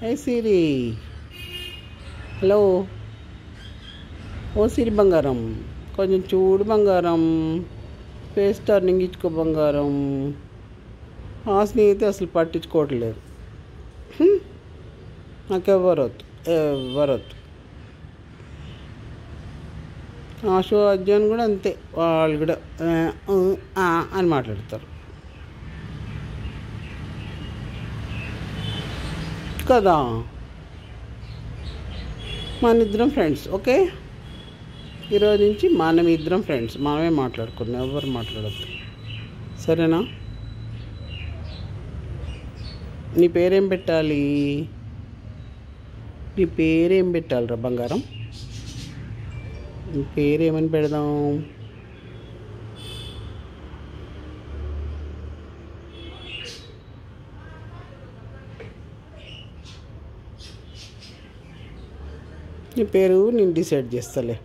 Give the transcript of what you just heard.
ఏ సిరి, hello. ఓ సిరి బంగారం, కొంచెం చూడు బంగారం, ఫేస్ టర్నింగ్ ఇచ్చుకో బంగారం. ఆ స్నేహితే అసలు పట్టించుకోవట్లేదు. నాకెవ్వరొద్దు, ఎవ్వరొద్దు. ఆశు అర్జున్ కూడా అంతే, వాళ్ళు కూడా అని మాట్లాడతారు కదా. మన ఇద్దరం ఫ్రెండ్స్, ఓకే. ఈరోజు నుంచి మనం ఇద్దరం ఫ్రెండ్స్, మనమే మాట్లాడుకున్నాం, ఎవరు మాట్లాడద్దు, సరేనా? నీ పేరేం పెట్టాలి? నీ పేరేం పెట్టాలిరా బంగారం? నీ పేరేమని పెడదాం? నీ పేరు నేను డిసైడ్ చేస్తాలే.